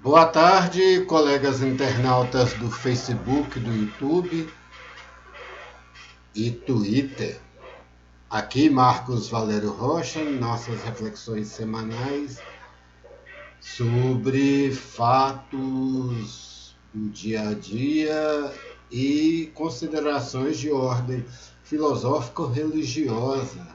Boa tarde, colegas internautas do Facebook, do YouTube e Twitter. Aqui Marcos Valério Rocha, em nossas reflexões semanais sobre fatos do dia a dia e considerações de ordem filosófico-religiosa,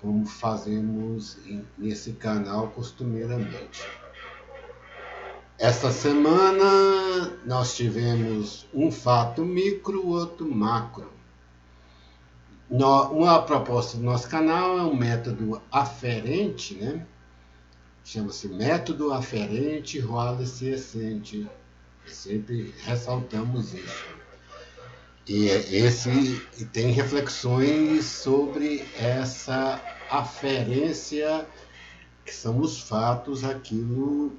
como fazemos nesse canal costumeiramente. Esta semana nós tivemos um fato micro, outro macro. Uma proposta do nosso canal é um método aferente, né? Chama-se método aferente Wallace Essente. Sempre ressaltamos isso. E tem reflexões sobre essa aferência, que são os fatos, aquilo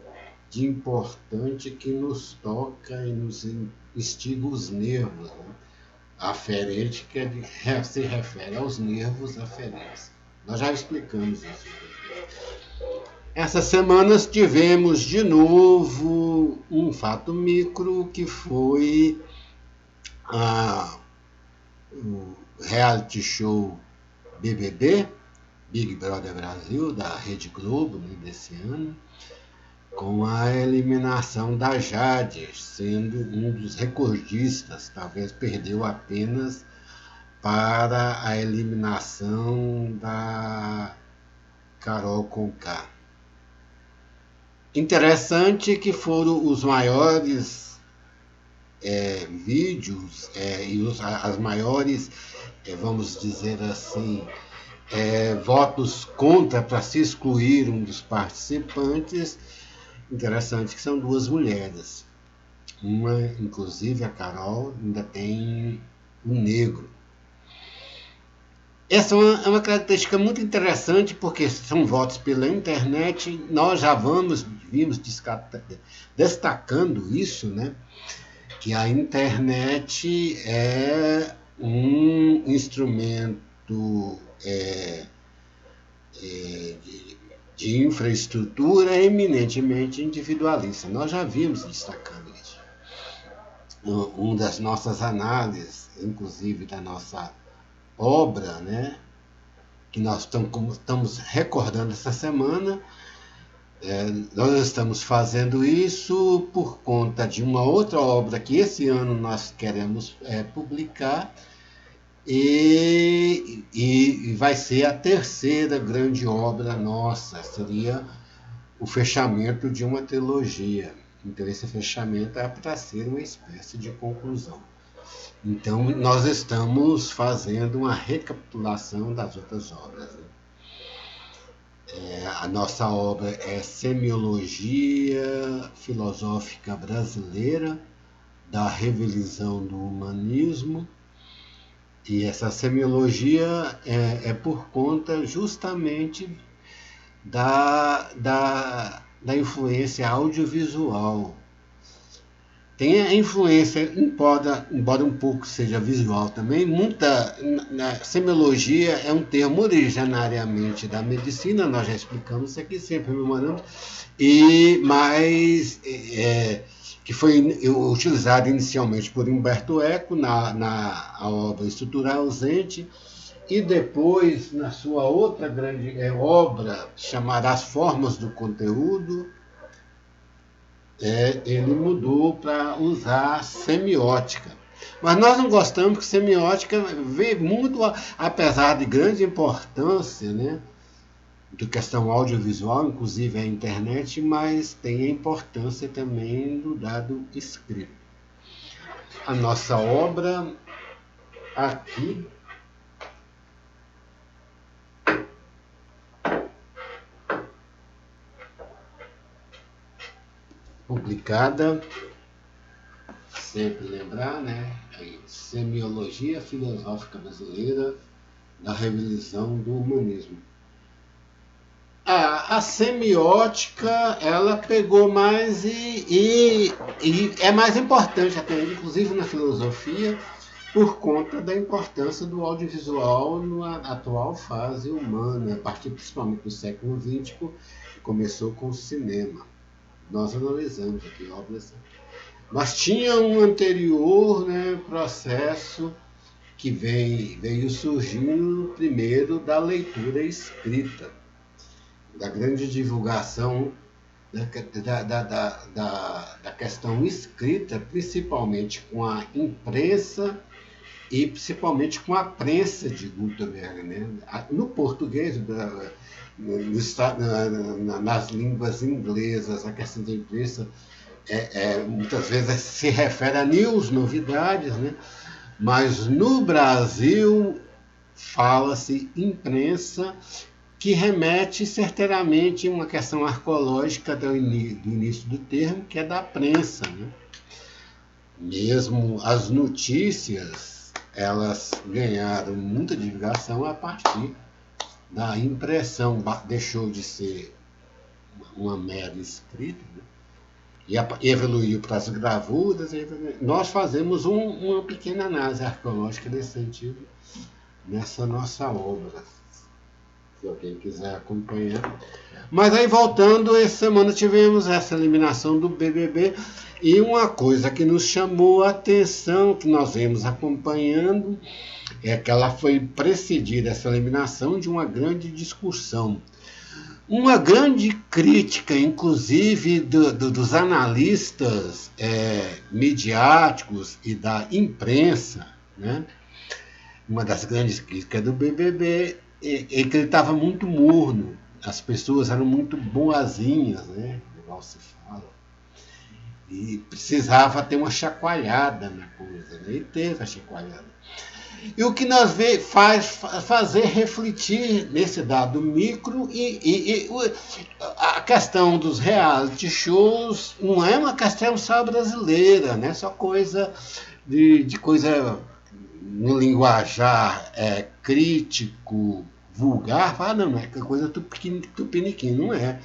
de importante que nos toca e nos instiga os nervos. Né? Aferente se refere aos nervos aferentes. Nós já explicamos isso. Essas semanas tivemos de novo um fato micro, que foi o reality show BBB, Big Brother Brasil, da Rede Globo, né, desse ano, com a eliminação da Jade, sendo um dos recordistas. Talvez perdeu apenas para a eliminação da Carol Conká. Interessante que foram os maiores vídeos e as maiores, vamos dizer assim, votos contra para se excluir um dos participantes. Interessante que são duas mulheres. Uma, inclusive a Carol, ainda tem um negro. Essa é uma característica muito interessante, porque são votos pela internet. Nós já vimos destacando isso, né? Que a internet é um instrumento de infraestrutura eminentemente individualista. Nós já vimos destacando isso. Uma das nossas análises, inclusive da nossa obra, né, que nós estamos recordando essa semana, nós estamos fazendo isso por conta de uma outra obra que esse ano nós queremos publicar, e vai ser a terceira grande obra nossa, seria o fechamento de uma trilogia. Então esse fechamento é para ser uma espécie de conclusão. Então nós estamos fazendo uma recapitulação das outras obras. Né? A nossa obra é Semiologia Filosófica Brasileira, da Revisão do Humanismo. E essa semiologia é por conta justamente da influência audiovisual. Tem a influência, embora um pouco seja visual também, semiologia é um termo originariamente da medicina, nós já explicamos isso aqui, sempre memoramos, mas que foi utilizado inicialmente por Humberto Eco na obra Estrutura Ausente, e depois, na sua outra grande obra, chamada As Formas do Conteúdo, ele mudou para usar semiótica. Mas nós não gostamos, porque semiótica vê muito, apesar de grande importância, né, da questão audiovisual, inclusive a internet, mas tem a importância também do dado escrito. A nossa obra aqui publicada, sempre lembrar, né? Semiologia Filosófica Brasileira, da Revisão do Humanismo. A semiótica, ela pegou mais e é mais importante até, inclusive na filosofia, por conta da importância do audiovisual na atual fase humana, a partir principalmente do século XX, que começou com o cinema. nós analisamos aqui obras. Mas tinha um anterior, né, processo que veio surgindo primeiro da leitura escrita, da grande divulgação da questão escrita, principalmente com a imprensa e principalmente com a prensa de Gutenberg, né? No português, nas línguas inglesas, a questão da imprensa muitas vezes se refere a news, novidades, né? Mas no Brasil fala-se imprensa, que remete certeiramente a uma questão arqueológica do início do termo, que é da prensa, né? Mesmo as notícias, elas ganharam muita divulgação a partir da impressão, deixou de ser uma mera escrita, né? E evoluiu para as gravuras. Nós fazemos uma pequena análise arqueológica nesse sentido, nessa nossa obra, se alguém quiser acompanhar. Mas aí, voltando, essa semana tivemos essa eliminação do BBB, e uma coisa que nos chamou a atenção, que nós vemos acompanhando, é que ela foi precedida, essa eliminação, de uma grande discussão. Uma grande crítica, inclusive, dos analistas midiáticos e da imprensa, né? Uma das grandes críticas do BBB é que ele estava muito morno, as pessoas eram muito boazinhas, né? Igual se fala, e precisava ter uma chacoalhada na coisa, né? E teve a chacoalhada. E o que nós faz fazer refletir nesse dado micro, e a questão dos reality shows não é uma questão só brasileira, né? Só coisa de coisa no linguajar crítico, vulgar, não é coisa tupiniquim, não é.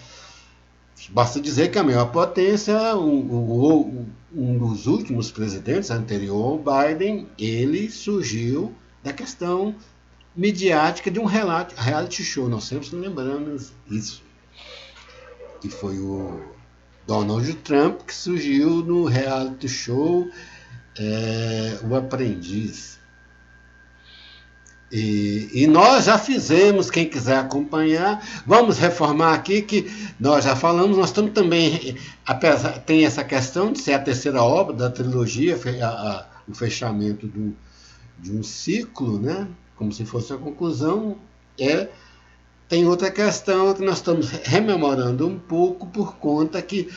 Basta dizer que a maior potência, um dos últimos presidentes anterior ao Biden, ele surgiu da questão midiática de um reality show. Nós sempre lembramos isso. Que foi o Donald Trump, que surgiu no reality show O Aprendiz. E nós já fizemos, quem quiser acompanhar, vamos reformar aqui que nós já falamos, nós estamos também, tem essa questão de ser a terceira obra da trilogia, o fechamento de um ciclo, né? Como se fosse a conclusão. Tem outra questão que nós estamos rememorando um pouco por conta que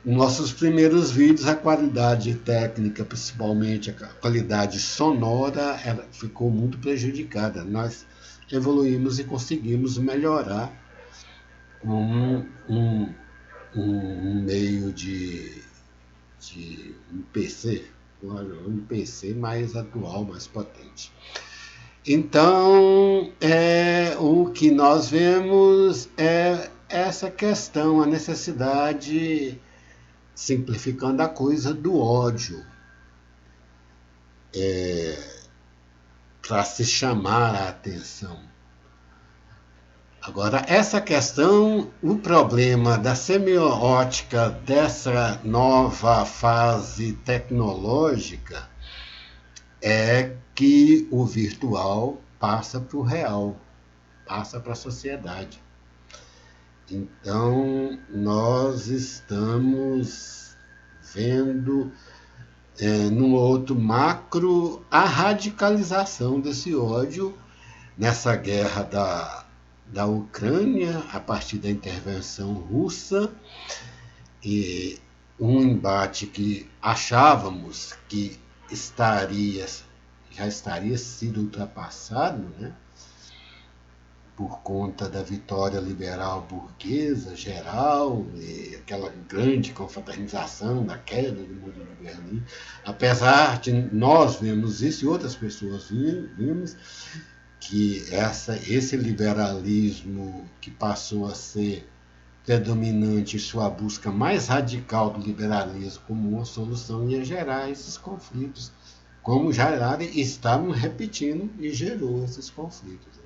nossos primeiros vídeos, a qualidade técnica, principalmente a qualidade sonora, ficou muito prejudicada. Nós evoluímos e conseguimos melhorar um meio de um PC, um PC mais atual, mais potente. Então, o que nós vemos é essa questão, a necessidade, simplificando a coisa, do ódio, para se chamar a atenção. Agora, essa questão, o problema da semiótica dessa nova fase tecnológica é que o virtual passa para o real, passa para a sociedade. Então, nós estamos vendo, num outro macro, a radicalização desse ódio nessa guerra da Ucrânia, a partir da intervenção russa, e um embate que achávamos que já estaria sido ultrapassado, né? Por conta da vitória liberal burguesa geral, e aquela grande confraternização da queda do muro de Berlim. Apesar de nós vemos isso e outras pessoas vimos, que esse liberalismo que passou a ser predominante, sua busca mais radical do liberalismo como uma solução, ia gerar esses conflitos, como geraram e estavam repetindo, e gerou esses conflitos.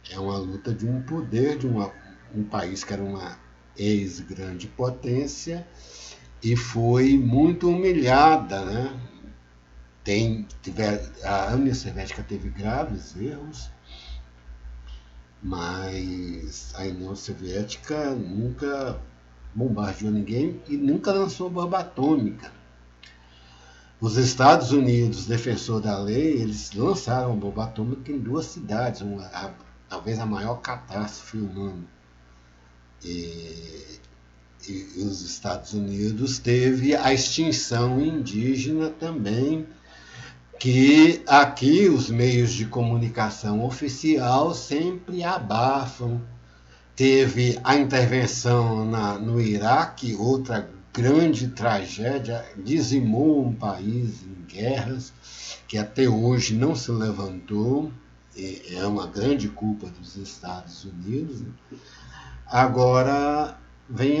É uma luta de um poder de um país que era uma ex-grande potência, e foi muito humilhada, né? A União Soviética teve graves erros, mas a União Soviética nunca bombardeou ninguém e nunca lançou bomba atômica. Os Estados Unidos, defensor da lei, eles lançaram bomba atômica em 2 cidades, talvez a maior catástrofe humana. E os Estados Unidos teve a extinção indígena também, que aqui os meios de comunicação oficial sempre abafam. Teve a intervenção no Iraque, outra grande tragédia, dizimou um país em guerras, que até hoje não se levantou, é uma grande culpa dos Estados Unidos. Agora vem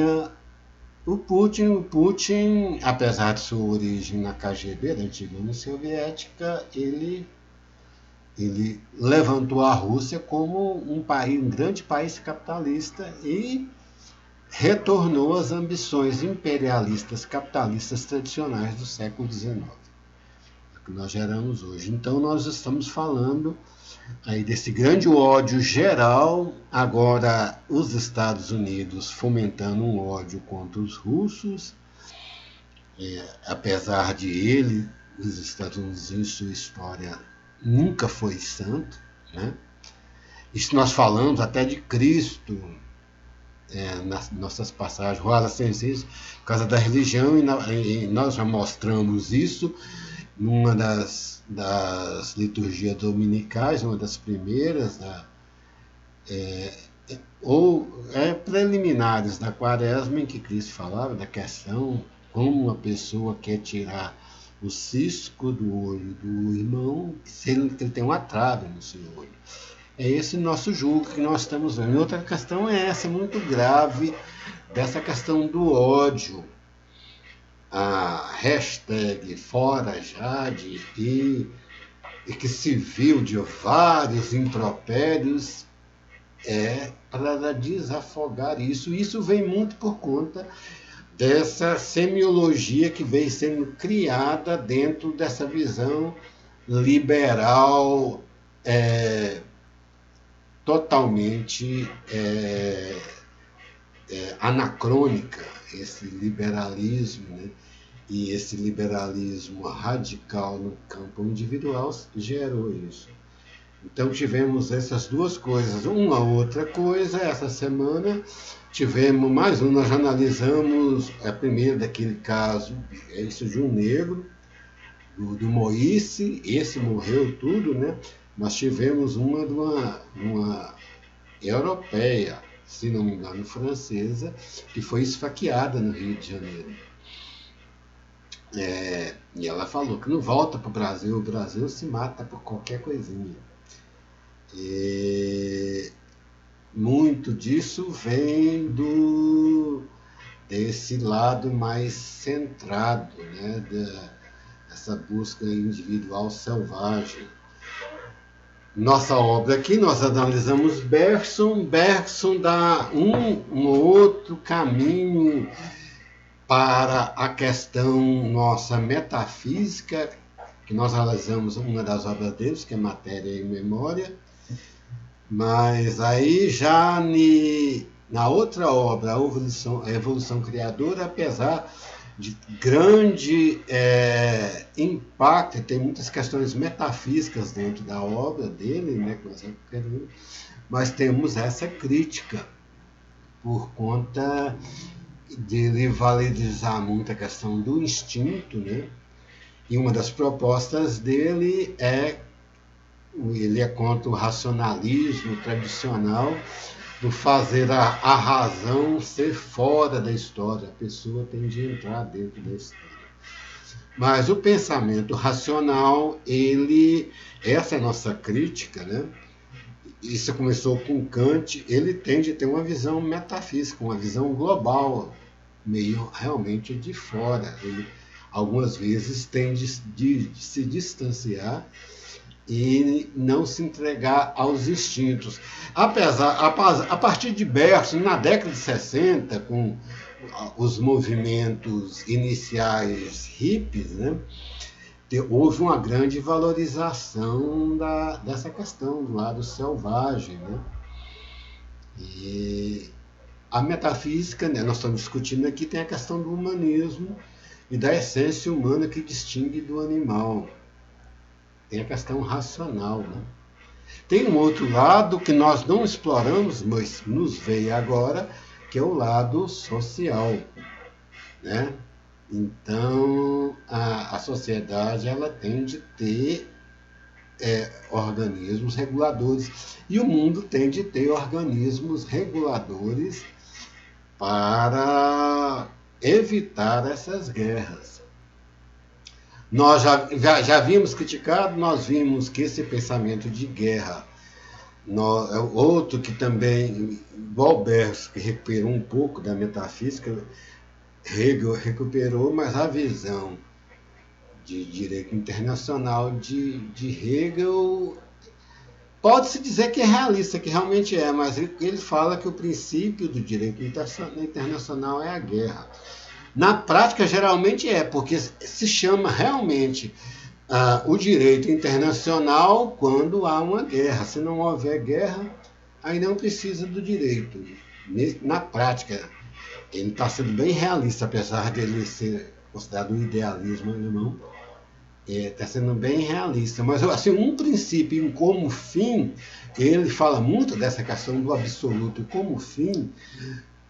o Putin, apesar de sua origem na KGB, da antiga União Soviética, ele levantou a Rússia como um grande país capitalista e retornou às ambições imperialistas capitalistas tradicionais do século XIX, que nós geramos hoje. Então nós estamos falando aí desse grande ódio geral, agora os Estados Unidos fomentando um ódio contra os russos, apesar de os Estados Unidos em sua história nunca foi santo, né? Isso nós falamos até de Cristo, nas nossas passagens, rola sensíveis, por causa da religião, e nós já mostramos isso numa das liturgias dominicais, uma das primeiras, preliminares da Quaresma, em que Cristo falava da questão como uma pessoa quer tirar o cisco do olho do irmão, se ele tem uma trave no seu olho. É esse nosso julgo que nós estamos vendo. E outra questão é essa, muito grave, dessa questão do ódio. A hashtag Fora Jade, e que se viu de vários impropérios, para desafogar isso. Isso vem muito por conta dessa semiologia que vem sendo criada dentro dessa visão liberal, totalmente anacrônica, esse liberalismo, né? E esse liberalismo radical no campo individual gerou isso. Então tivemos essas duas coisas. Uma outra coisa, essa semana tivemos mais um, nós analisamos a primeira daquele caso, isso de um negro, do Moïse, esse morreu tudo, né? Nós tivemos uma de uma europeia, se não me engano francesa, que foi esfaqueada no Rio de Janeiro. E ela falou que não volta para o Brasil se mata por qualquer coisinha. E muito disso vem desse lado mais centrado, né, dessa busca individual selvagem. Nossa obra aqui, nós analisamos Bergson dá um outro caminho para a questão nossa metafísica, que nós analisamos uma das obras deles, que é Matéria e Memória, mas aí já na outra obra, a Evolução Criadora, apesar de grande impacto, tem muitas questões metafísicas dentro da obra dele, né, mas temos essa crítica por conta dele valorizar muito a questão do instinto, né? E uma das propostas dele ele é contra o racionalismo tradicional do fazer a razão ser fora da história. A pessoa tem de entrar dentro da história. Mas o pensamento racional, essa é a nossa crítica, né? Isso começou com Kant, ele tende a ter uma visão metafísica, uma visão global, meio realmente de fora. Ele, algumas vezes, tende de se distanciar e não se entregar aos instintos. A partir de Bergson, na década de 60, com os movimentos iniciais hippies, né, houve uma grande valorização dessa questão do lado selvagem, né? E a metafísica, né, nós estamos discutindo aqui, tem a questão do humanismo e da essência humana que distingue do animal. Tem a questão racional, né? Tem um outro lado que nós não exploramos, mas nos veio agora, que é o lado social, né? Então, a sociedade ela tem de ter organismos reguladores e o mundo tem de ter organismos reguladores para evitar essas guerras. Nós já vimos criticado, nós vimos que esse pensamento de guerra, outro que também, igual Bergson, que recuperou um pouco da metafísica, Hegel recuperou, mas a visão de direito internacional de Hegel pode-se dizer que é realista, que realmente é, mas ele fala que o princípio do direito internacional é a guerra. Na prática, geralmente é, porque se chama realmente o direito internacional quando há uma guerra. Se não houver guerra, aí não precisa do direito. Na prática, ele está sendo bem realista, apesar dele ser considerado um idealismo alemão. Está sendo bem realista. Mas assim, um princípio como fim, ele fala muito dessa questão do absoluto como fim.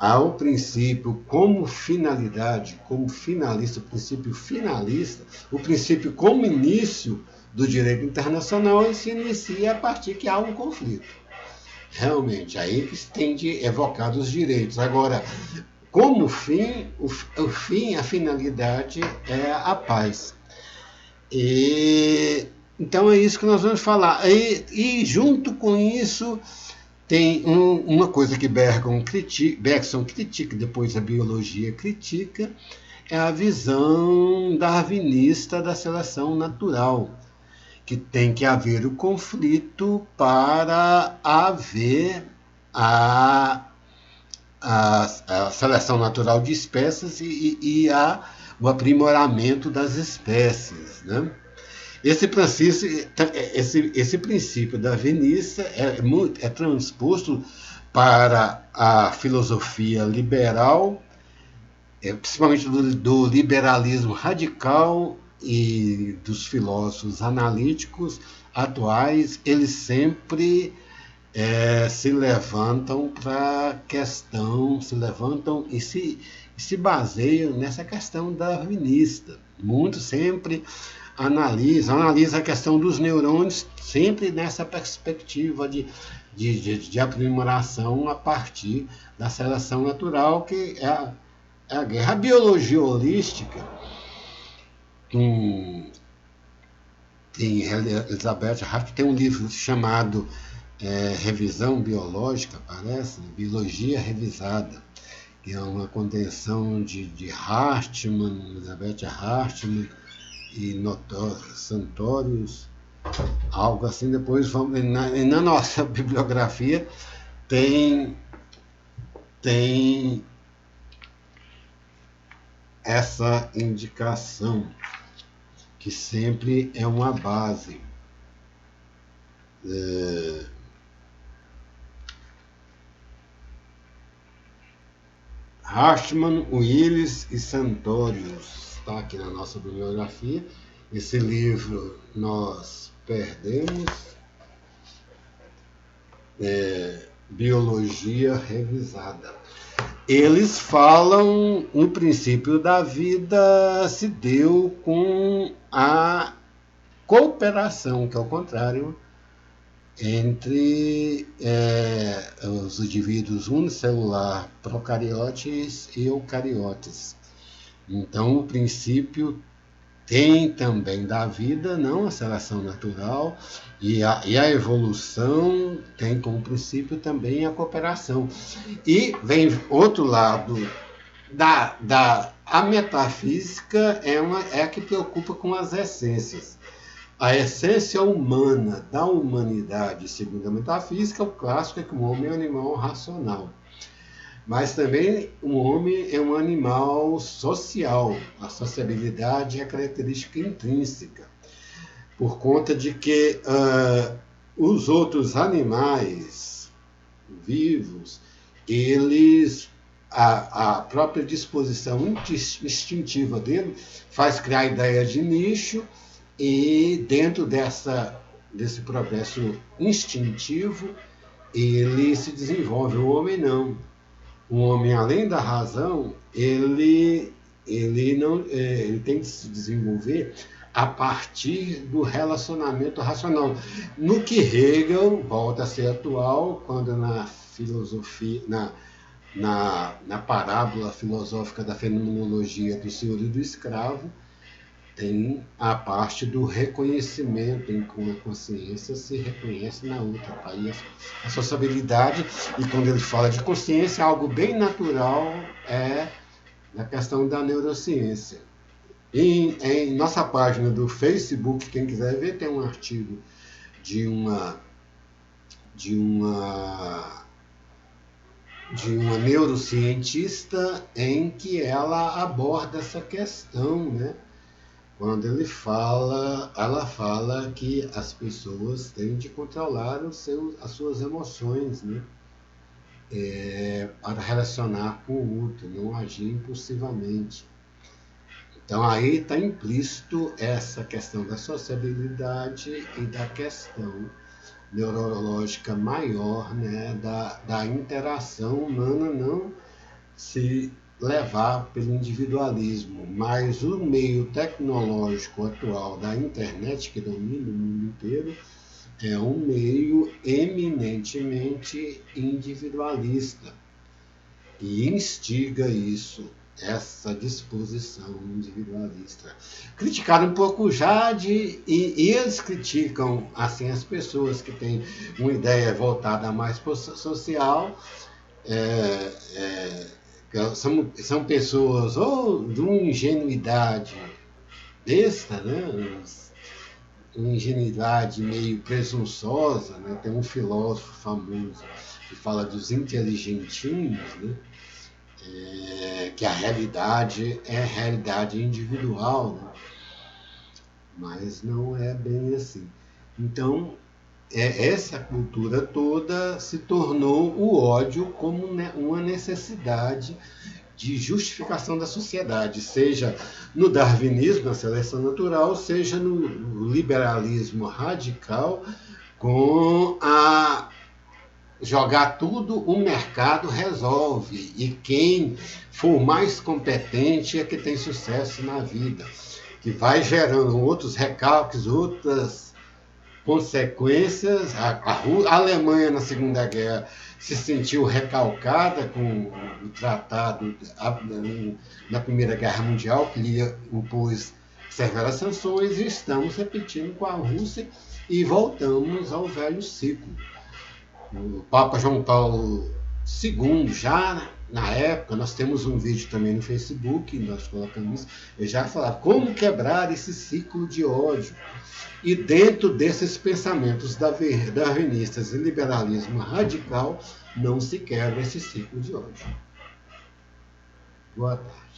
Há o princípio como finalidade, como finalista, o princípio finalista, o princípio como início do direito internacional, ele se inicia a partir que há um conflito. Realmente, aí que se tem de evocar os direitos. Agora, como fim, o fim, a finalidade é a paz. Então é isso que nós vamos falar. E junto com isso, tem uma coisa que Bergson critica, depois a biologia critica, é a visão darwinista da seleção natural, que tem que haver o conflito para haver a seleção natural de espécies e o aprimoramento das espécies, né? Esse princípio darwinista é transposto para a filosofia liberal, principalmente do liberalismo radical e dos filósofos analíticos atuais. Eles sempre se levantam para a questão, e se baseiam nessa questão darwinista. Muito sempre analisa a questão dos neurônios, sempre nessa perspectiva de aprimoração a partir da seleção natural, que é a guerra. A biologia holística, tem Elizabeth Hart, tem um livro chamado Revisão Biológica, parece, Biologia Revisada, que é uma condensação de Hartmann, Elizabeth Hartmann, e Santorius, algo assim. Depois vamos na nossa bibliografia tem essa indicação, que sempre é uma base. Hartmann, Willis e Santorius está aqui na nossa bibliografia. Esse livro nós perdemos. Biologia Revisada. Eles falam no princípio da vida se deu com a cooperação, que é o contrário, entre os indivíduos unicelular, procariotes e eucariotes. Então, o princípio tem também da vida, não a seleção natural, e a evolução tem como princípio também a cooperação. E vem outro lado, a metafísica é a que preocupa com as essências. A essência humana da humanidade, segundo a metafísica, o clássico é que o homem é um animal racional. Mas também o homem é um animal social. A sociabilidade é característica intrínseca, por conta de que os outros animais vivos, eles, a própria disposição instintiva dele faz criar a ideia de nicho, e dentro desse progresso instintivo, ele se desenvolve. O homem não. O homem, além da razão, ele tem que se desenvolver a partir do relacionamento racional. No que Hegel volta a ser atual, quando na filosofia, na parábola filosófica da fenomenologia do senhor e do escravo, tem a parte do reconhecimento, em que a consciência se reconhece na outra. Aí a sociabilidade, e quando ele fala de consciência, algo bem natural é na questão da neurociência. Em nossa página do Facebook, quem quiser ver, tem um artigo de uma neurocientista em que ela aborda essa questão, né? Quando ela fala que as pessoas têm de controlar as suas emoções, né? Para relacionar com o outro, não agir impulsivamente. Então aí está implícito essa questão da sociabilidade e da questão neurológica maior, né? da interação humana não se levar pelo individualismo, mas o meio tecnológico atual da internet, que domina o mundo inteiro, é um meio eminentemente individualista e instiga essa disposição individualista. Criticaram um pouco Jade, e eles criticam assim as pessoas que têm uma ideia voltada mais para o social. São pessoas ou de uma ingenuidade besta, né? Uma ingenuidade meio presunçosa, né? Tem um filósofo famoso que fala dos inteligentinhos, né? Que a realidade é a realidade individual, né? Mas não é bem assim. Então, essa cultura toda se tornou o ódio como uma necessidade de justificação da sociedade, seja no darwinismo, na seleção natural, seja no liberalismo radical, com a jogar tudo, o mercado resolve, e quem for mais competente é que tem sucesso na vida, que vai gerando outros recalques, outras consequências. A Alemanha na Segunda Guerra se sentiu recalcada com o tratado na Primeira Guerra Mundial, que lhe impôs severas sanções, e estamos repetindo com a Rússia e voltamos ao velho ciclo. O Papa João Paulo II, já na época, nós temos um vídeo também no Facebook, nós colocamos, ele já falava como quebrar esse ciclo de ódio. E dentro desses pensamentos darwinistas e liberalismo radical, não se quebra esse ciclo de ódio. Boa tarde.